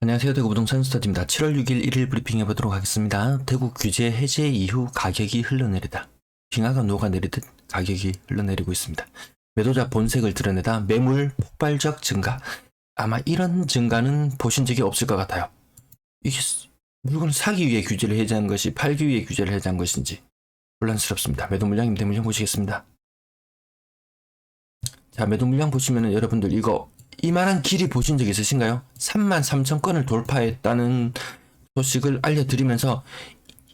안녕하세요. 대구 부동산 스타디입니다. 7월 6일 1일 브리핑 해보도록 하겠습니다. 대구 규제 해제 이후 가격이 흘러내리다. 빙하가 녹아내리듯 가격이 흘러내리고 있습니다. 매도자 본색을 드러내다 매물 폭발적 증가. 아마 이런 증가는 보신 적이 없을 것 같아요. 이게 물건을 사기 위해 규제를 해제한 것이 팔기 위해 규제를 해제한 것인지 혼란스럽습니다. 매도 물량 임대 물량 보시겠습니다. 자, 매도 물량 보시면은 여러분들 이거 이만한 길이 보신 적 있으신가요? 33,000건을 돌파했다는 소식을 알려드리면서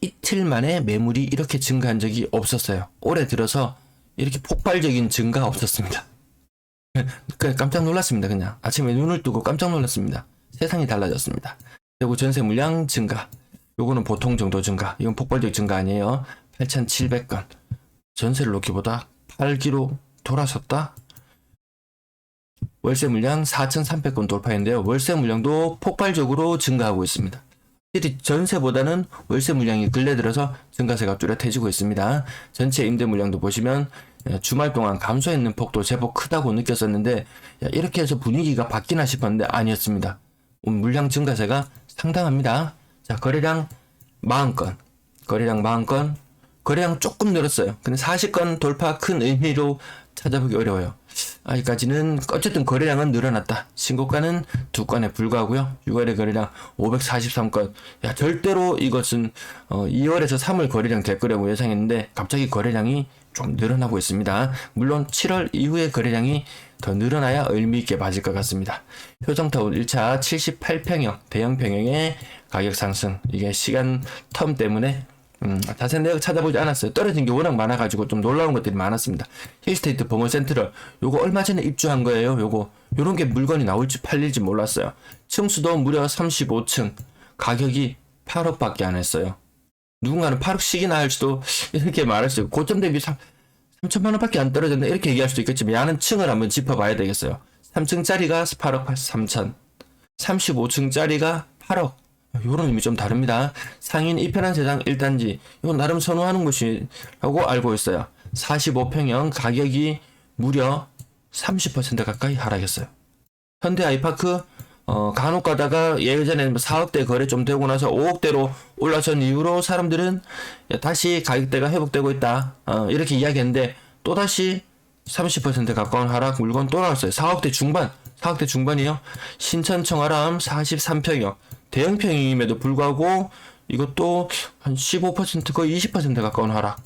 이틀 만에 매물이 이렇게 증가한 적이 없었어요. 올해 들어서 이렇게 폭발적인 증가 없었습니다. 깜짝 놀랐습니다. 그냥 아침에 눈을 뜨고 깜짝 놀랐습니다. 세상이 달라졌습니다. 그리고 전세 물량 증가, 요거는 보통 정도 증가, 이건 폭발적 증가 아니에요. 8,700건 전세를 놓기보다 팔기로 돌아섰다. 월세 물량 4,300건 돌파했는데요. 월세 물량도 폭발적으로 증가하고 있습니다. 확실히 전세보다는 월세 물량이 근래 들어서 증가세가 뚜렷해지고 있습니다. 전체 임대 물량도 보시면 주말 동안 감소했는 폭도 제법 크다고 느꼈었는데 이렇게 해서 분위기가 바뀌나 싶었는데 아니었습니다. 물량 증가세가 상당합니다. 자, 거래량 40건, 거래량 40건, 거래량 조금 늘었어요. 근데 40건 돌파 큰 의미로 찾아보기 어려워요. 아직까지는 어쨌든 거래량은 늘어났다. 신고가는 2건에 불과하고요. 6월의 거래량 543건. 야, 절대로 이것은 2월에서 3월 거래량 될 거라고 예상했는데 갑자기 거래량이 좀 늘어나고 있습니다. 물론 7월 이후의 거래량이 더 늘어나야 의미있게 맞을 것 같습니다. 효성타운 1차 78평형 대형 평형의 가격 상승, 이게 시간 텀 때문에 자세한 내역 찾아보지 않았어요. 떨어진 게 워낙 많아가지고 좀 놀라운 것들이 많았습니다. 힐스테이트 버머 센트럴, 요거 얼마 전에 입주한 거예요. 요런 게 물건이 나올지 팔릴지 몰랐어요. 층수도 무려 35층, 가격이 8억밖에 안 했어요. 누군가는 8억씩이나 할지도 이렇게 말할 수 있고, 고점 대비 3천만 원밖에 안 떨어졌네 이렇게 얘기할 수도 있겠지만, 야는 층을 한번 짚어봐야 되겠어요. 3층짜리가 8억 3천, 35층짜리가 8억. 요런 의미 좀 다릅니다. 상인 이편한 세상 1단지, 이건 나름 선호하는 곳이라고 알고 있어요. 45평형 가격이 무려 30% 가까이 하락했어요. 현대 아이파크 간혹 가다가 예전에 4억대 거래 좀 되고 나서 5억대로 올라선 이후로 사람들은 다시 가격대가 회복되고 있다, 이렇게 이야기했는데 또다시 30% 가까운 하락 물건 또 나왔어요. 4억대 중반이요. 신천 청아람 43평형 대형 평형임에도 불구하고 이것도 한 15% 거의 20% 가까운 하락.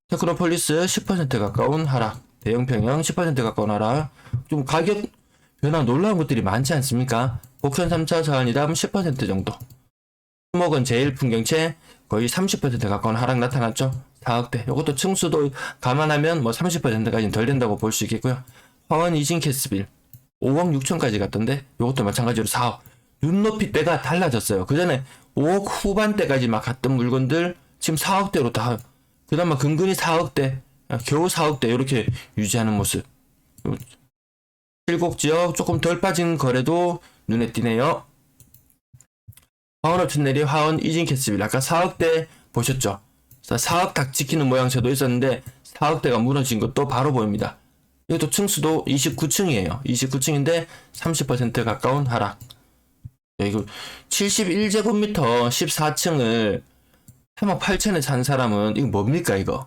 테크노폴리스 10% 가까운 하락. 대형 평형 10% 가까운 하락. 좀 가격 변화 놀라운 것들이 많지 않습니까? 복현 3차 서한이담 10% 정도. 수목은 제일 풍경채 거의 30% 가까운 하락 나타났죠. 4억대. 이것도 층수도 감안하면 뭐 30%까지는 덜 된다고 볼 수 있겠고요. 화원 이진 캐스빌 5억 6천까지 갔던데 이것도 마찬가지로 4억. 눈높이대가 달라졌어요. 그 전에 5억 후반대까지 막 갔던 물건들 지금 4억대로 다, 그나마 근근히 4억대, 겨우 4억대 이렇게 유지하는 모습. 칠곡지역 조금 덜 빠진 거래도 눈에 띄네요. 화원 업천내리 화원 이진 캐스빌 아까 4억대 보셨죠? 4억 딱 지키는 모양새도 있었는데 4억대가 무너진 것도 바로 보입니다. 이것도 층수도 29층이에요. 29층인데 30% 가까운 하락. 이거 71제곱미터 14층을 3억 8천에 산 사람은 이거 뭡니까 이거?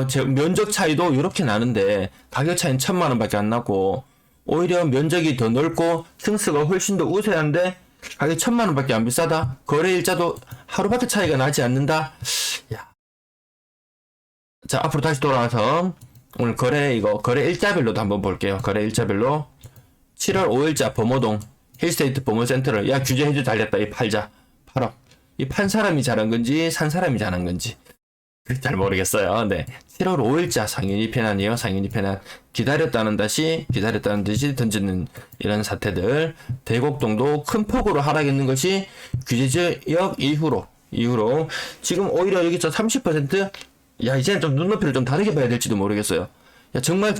제 면적 차이도 이렇게 나는데 가격 차이는 1,000만 원밖에 안 나고, 오히려 면적이 더 넓고 층수가 훨씬 더 우세한데 가격 1,000만 원밖에 안 비싸다. 거래 일자도 하루밖에 차이가 나지 않는다. 야. 자, 앞으로 다시 돌아와서 오늘 거래 일자별로도 한번 볼게요. 거래 일자별로 7월 5일자 범어동 힐스테이트 버머 센터를, 야 규제 해주 달렸다 이 팔자 8억. 이 판 사람이 잘한 건지 산 사람이 잘한 건지 잘 모르겠어요. 네, 7월 5일자 상윤이 편안이요. 상윤이 편안. 기다렸다는 듯이 던지는 이런 사태들. 대곡동도 큰 폭으로 하락했는 것이 규제지역 이후로 지금 오히려 여기서 30%, 야 이제는 좀 눈높이를 좀 다르게 봐야 될지도 모르겠어요. 야, 정말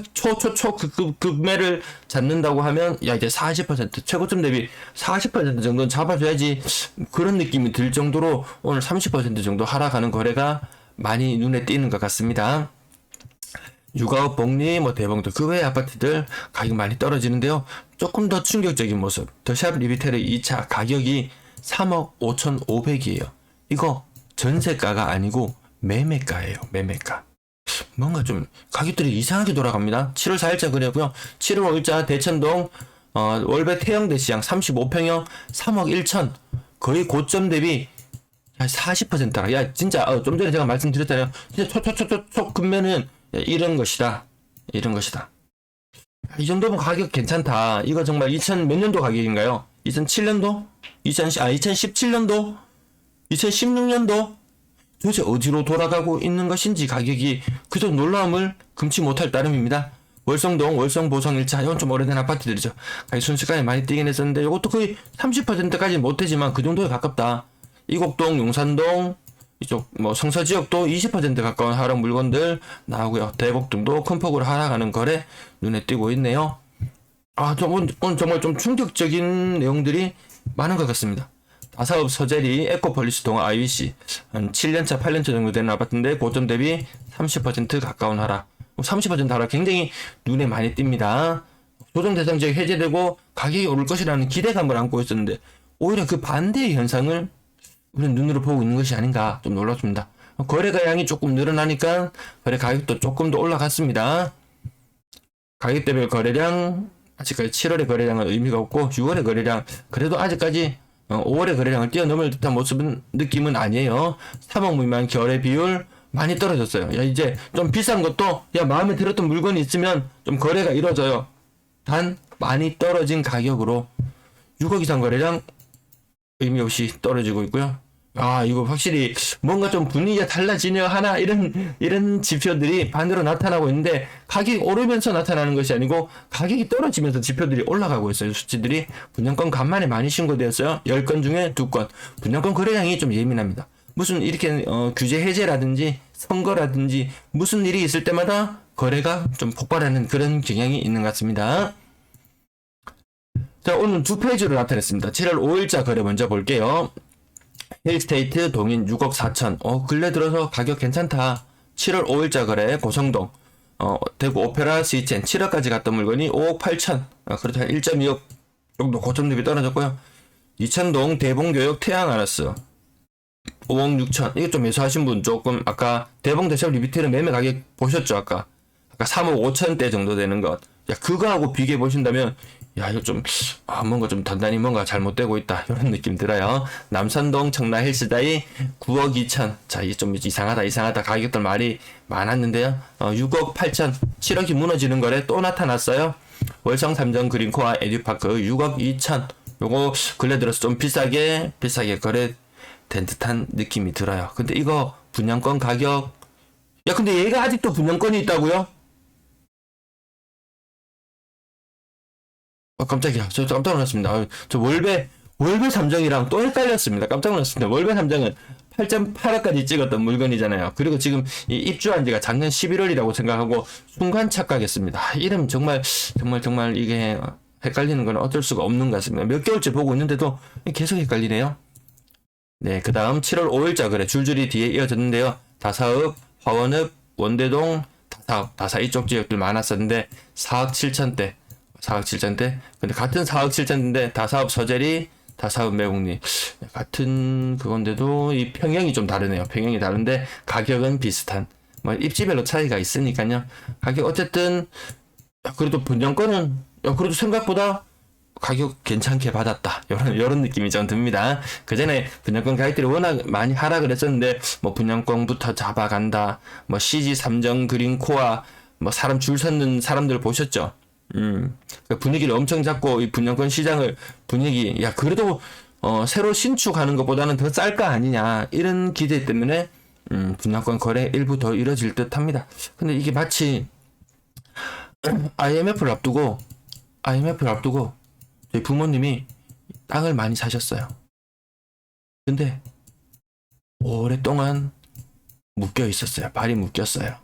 급매를 잡는다고 하면, 야, 이제 40%, 최고점 대비 40% 정도는 잡아줘야지, 그런 느낌이 들 정도로 오늘 30% 정도 하락하는 거래가 많이 눈에 띄는 것 같습니다. 육아업 복리, 뭐 대봉도 그 외의 아파트들 가격 많이 떨어지는데요. 조금 더 충격적인 모습. 더샵 리비테르 2차 가격이 3억 5,500이에요. 이거 전세가가 아니고 매매가예요. 매매가. 뭔가 좀 가격들이 이상하게 돌아갑니다. 7월 4일자 거래고요. 7월 5일자 대천동 월배 태영대 시장 35평형 3억 1천. 거의 고점 대비 40%라. 야 진짜 좀 전에 제가 말씀드렸잖아요. 진짜 촉촉촉촉 금면은 이런 것이다. 이런 것이다. 이 정도면 가격 괜찮다. 이거 정말 2000 몇 년도 가격인가요? 2007년도? 2017년도? 2016년도? 도대체 어디로 돌아가고 있는 것인지 가격이 그저 놀라움을 금치 못할 따름입니다. 월성동, 월성보성 1차, 이건 좀 오래된 아파트들이죠. 가격 순식간에 많이 뛰긴 했었는데, 이것도 거의 30%까지는 못되지만 그 정도에 가깝다. 이곡동, 용산동, 이쪽 뭐 성서 지역도 20% 가까운 하락 물건들 나오고요. 대곡동도 큰 폭으로 하락하는 거래 눈에 띄고 있네요. 오늘 정말 좀 충격적인 내용들이 많은 것 같습니다. 다사업 서재리 에코폴리스 동아 IBC 한 7년차 8년차 정도 되는 아파트인데 고점 대비 30% 가까운 하락. 30% 하락 굉장히 눈에 많이 띕니다. 조정 대상 지역 해제되고 가격이 오를 것이라는 기대감을 안고 있었는데 오히려 그 반대의 현상을 우리는 눈으로 보고 있는 것이 아닌가 좀 놀랍습니다. 거래가량이 조금 늘어나니까 거래 가격도 조금 더 올라갔습니다. 가격대별 거래량 아직까지 7월의 거래량은 의미가 없고 6월의 거래량 그래도 아직까지 5월의 거래량을 뛰어넘을 듯한 모습은 느낌은 아니에요. 3억 미만 거래 비율 많이 떨어졌어요. 야 이제 좀 비싼 것도 마음에 들었던 물건이 있으면 좀 거래가 이루어져요. 단 많이 떨어진 가격으로 6억 이상 거래량 의미 없이 떨어지고 있고요. 이거 확실히 뭔가 좀 분위기가 달라지려 하나 이런 지표들이 반대로 나타나고 있는데 가격이 오르면서 나타나는 것이 아니고 가격이 떨어지면서 지표들이 올라가고 있어요. 수치들이 분양권 간만에 많이 신고되었어요. 10건 중에 2건. 분양권 거래량이 좀 예민합니다. 무슨 이렇게 규제 해제라든지 선거라든지 무슨 일이 있을 때마다 거래가 좀 폭발하는 그런 경향이 있는 것 같습니다. 자, 오늘 두 페이지로 나타냈습니다. 7월 5일자 거래 먼저 볼게요. 힐스테이트 동인 6억 4천. 근래 들어서 가격 괜찮다. 7월 5일자 거래 고성동. 대구 오페라 스위첸 7억까지 갔던 물건이 5억 8천. 그렇죠. 1.2억 정도 고점 대비 떨어졌고요. 이천동 대봉교역 태양아라스 5억 6천. 이거 좀 매수하신 분 조금 아까 대봉 대샵 리비테르 매매 가격 보셨죠? 아까 3억 5천대 정도 되는 것. 그거하고 비교해 보신다면 이거 좀 뭔가 좀 단단히 뭔가 잘못되고 있다 이런 느낌 들어요. 남산동 청라 헬스다이 9억 2천. 자 이게 좀 이상하다 가격들 말이 많았는데요. 6억 8천 7억이 무너지는 거래 또 나타났어요. 월성 삼정 그린코아 에듀파크 6억 2천. 요거 근래 들어서 좀 비싸게 거래된 듯한 느낌이 들어요. 근데 이거 분양권 가격 근데 얘가 아직도 분양권이 있다고요? 깜짝이야. 저 깜짝 놀랐습니다. 저 월배 삼정이랑 또 헷갈렸습니다. 깜짝 놀랐습니다. 월배 삼정은 8.8억까지 찍었던 물건이잖아요. 그리고 지금 입주한 지가 작년 11월이라고 생각하고 순간 착각했습니다. 이름 정말 이게 헷갈리는 건 어쩔 수가 없는 것 같습니다. 몇 개월째 보고 있는데도 계속 헷갈리네요. 네, 그 다음 7월 5일자 거래 줄줄이 뒤에 이어졌는데요. 다사읍, 화원읍, 원대동, 다사 이쪽 지역들 많았었는데 4억 7천대. 4억 7천대. 근데 같은 4억 7천대인데 다사업 서재리, 다사업 매국리 같은 그건데도 이 평형이 좀 다르네요. 평형이 다른데 가격은 비슷한. 입지별로 차이가 있으니까요. 가격 어쨌든 그래도 분양권은 그래도 생각보다 가격 괜찮게 받았다. 이런 느낌이 좀 듭니다. 그 전에 분양권 가격들이 워낙 많이 하락을 했었는데 분양권부터 잡아간다. CG 삼정 그린코아 사람 줄 섰는 사람들 보셨죠? 분위기를 엄청 잡고 이 분양권 시장을 그래도 새로 신축하는 것보다는 더 쌀 거 아니냐 이런 기대 때문에 분양권 거래 일부 더 이뤄질 듯 합니다. 근데 이게 마치 IMF를 앞두고 저희 부모님이 땅을 많이 사셨어요. 근데 오랫동안 묶여 있었어요. 발이 묶였어요.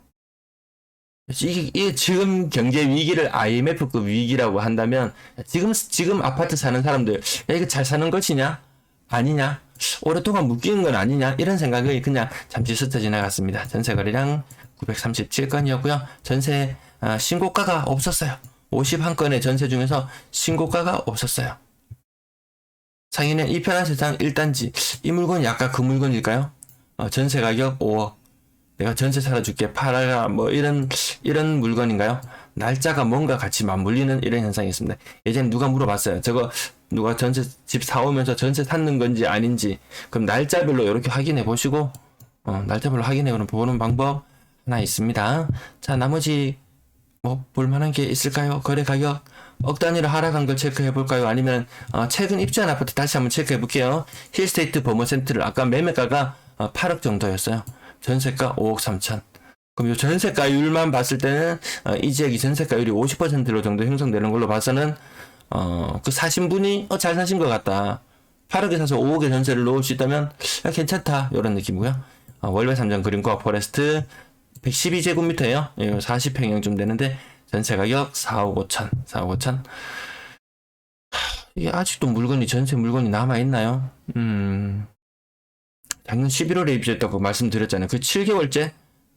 이게 지금 경제 위기를 IMF급 위기라고 한다면 지금 아파트 사는 사람들 이거 잘 사는 것이냐 아니냐 오랫동안 묶이는 건 아니냐 이런 생각이 그냥 잠시 스쳐 지나갔습니다. 전세 거래량 937건이었고요. 전세 신고가가 없었어요. 51건의 전세 중에서 신고가가 없었어요. 상인은 이 편한 세상 1단지. 이 물건이 아까 그 물건일까요? 전세 가격 5억. 내가 전세 살아줄게 팔아라 뭐 이런 물건인가요? 날짜가 뭔가 같이 맞물리는 이런 현상이 있습니다. 예전에 누가 물어봤어요. 저거 누가 전세 집 사오면서 전세 샀는 건지 아닌지. 그럼 날짜별로 이렇게 확인해 보시고 날짜별로 확인해 보는 방법 하나 있습니다. 자, 나머지 뭐 볼만한 게 있을까요? 거래 가격 억 단위로 하락한 걸 체크해 볼까요? 아니면 최근 입주한 아파트 다시 한번 체크해 볼게요. 힐스테이트 버머센트를 아까 매매가가 8억 정도였어요. 전세가 5억 3천. 그럼 이 전세가율만 봤을 때는 이 지역이 전세가율이 50%로 정도 형성되는 걸로 봐서는 그 사신 분이 잘 사신 것 같다. 8억에 사서 5억에 전세를 놓을 수 있다면 괜찮다 이런 느낌이고요. 월배 3점 그린코어 포레스트 112제곱미터예요. 40평형쯤 되는데 전세 가격 4억 5천. 4억 5천. 이게 아직도 전세 물건이 남아있나요? 작년 11월에 입주했다고 말씀드렸잖아요. 그 7개월째?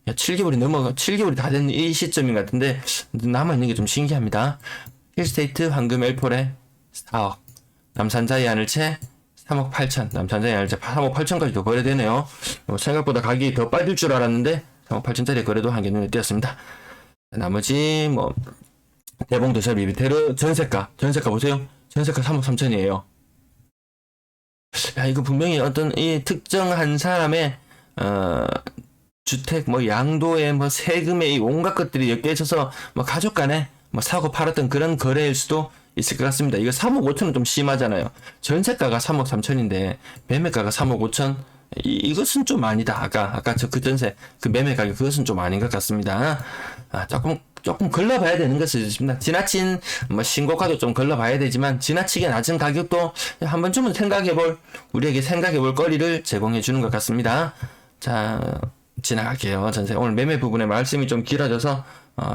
7개월이 다 된 이 시점인 것 같은데, 남아있는 게 좀 신기합니다. 힐스테이트 황금 엘폴에 4억. 남산자이 하늘채 3억 8천. 남산자이 하늘채 3억 8천까지도 거래되네요. 생각보다 가격이 더 빠질 줄 알았는데, 3억 8천짜리 거래도 한개 눈에 띄었습니다. 나머지, 대봉도샵 리비테르 전세가 보세요. 전세가 3억 3천이에요. 야, 이거 분명히 어떤 이 특정한 사람의 주택 양도에 세금에 이 온갖 것들이 엮여있어서 가족 간에 사고 팔았던 그런 거래일 수도 있을 것 같습니다. 이거 3억 5천은 좀 심하잖아요. 전세가가 3억 3천인데 매매가가 3억 5천. 이것은 좀 아니다. 아까 그 전세 그 매매 가격 그것은 좀 아닌 것 같습니다. 조금 걸러봐야 되는 것이 있습니다. 지나친 신고가도 좀 걸러봐야 되지만 지나치게 낮은 가격도 한 번쯤은 우리에게 생각해볼 거리를 제공해 주는 것 같습니다. 자, 지나갈게요. 전세 오늘 매매 부분에 말씀이 좀 길어져서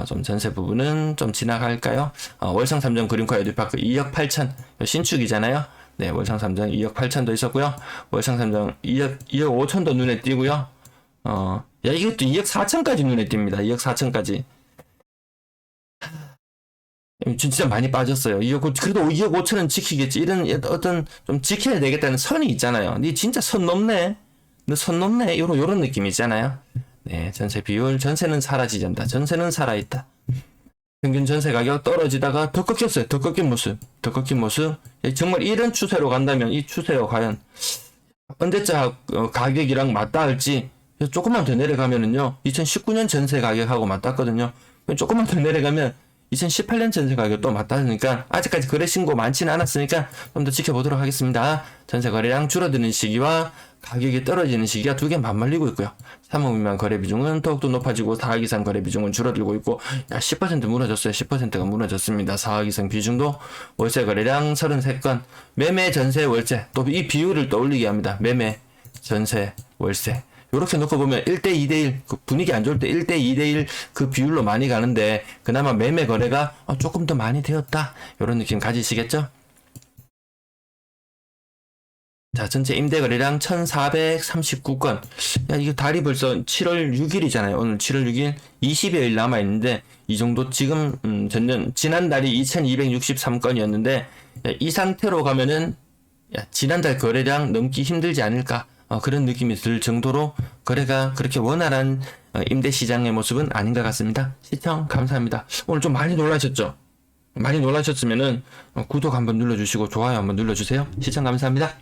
좀 전세 부분은 좀 지나갈까요? 월성 3점 그린코어 에듀파크 2억 8천 신축이잖아요. 네, 월성 3점 2억 8천도 있었고요. 월성 3점 2억 5천도 눈에 띄고요. 이것도 2억 4천까지 눈에 띕니다. 2억 4천까지. 진짜 많이 빠졌어요. 그래도 2억 5천은 지키겠지. 이런 어떤 좀 지켜야 되겠다는 선이 있잖아요. 니 진짜 선 넘네. 너 선 넘네. 요런 느낌이 있잖아요. 네, 전세 비율. 전세는 사라지지 않는다. 전세는 살아있다. 평균 전세 가격 떨어지다가 더 꺾였어요. 더 꺾인 모습. 정말 이런 추세로 간다면 이 추세가 과연 언제자 가격이랑 맞닿을지. 조금만 더 내려가면은요. 2019년 전세 가격하고 맞닿거든요. 조금만 더 내려가면 2018년 전세 가격 또 맞닿으니까 아직까지 거래 신고 많지는 않았으니까 좀 더 지켜보도록 하겠습니다. 전세 거래량 줄어드는 시기와 가격이 떨어지는 시기가 두 개 맞물리고 있고요. 3억 미만 거래 비중은 더욱더 높아지고 4억 이상 거래 비중은 줄어들고 있고 10% 무너졌어요. 10%가 무너졌습니다. 4억 이상 비중도 월세 거래량 33건 매매 전세 월세 또 이 비율을 떠올리게 합니다. 매매 전세 월세 요렇게 놓고 보면 1대 2대1 그 분위기 안 좋을 때 1대 2대1 그 비율로 많이 가는데 그나마 매매 거래가 조금 더 많이 되었다 요런 느낌 가지시겠죠? 자, 전체 임대 거래량 1439건. 이거 달이 벌써 7월 6일이잖아요. 오늘 7월 6일 20여일 남아 있는데 이 정도 지금 지난달이 2263건이었는데 이 상태로 가면은 지난달 거래량 넘기 힘들지 않을까? 그런 느낌이 들 정도로 거래가 그렇게 원활한 임대 시장의 모습은 아닌 것 같습니다. 시청 감사합니다. 오늘 좀 많이 놀라셨죠? 많이 놀라셨으면은 구독 한번 눌러주시고 좋아요 한번 눌러주세요. 시청 감사합니다.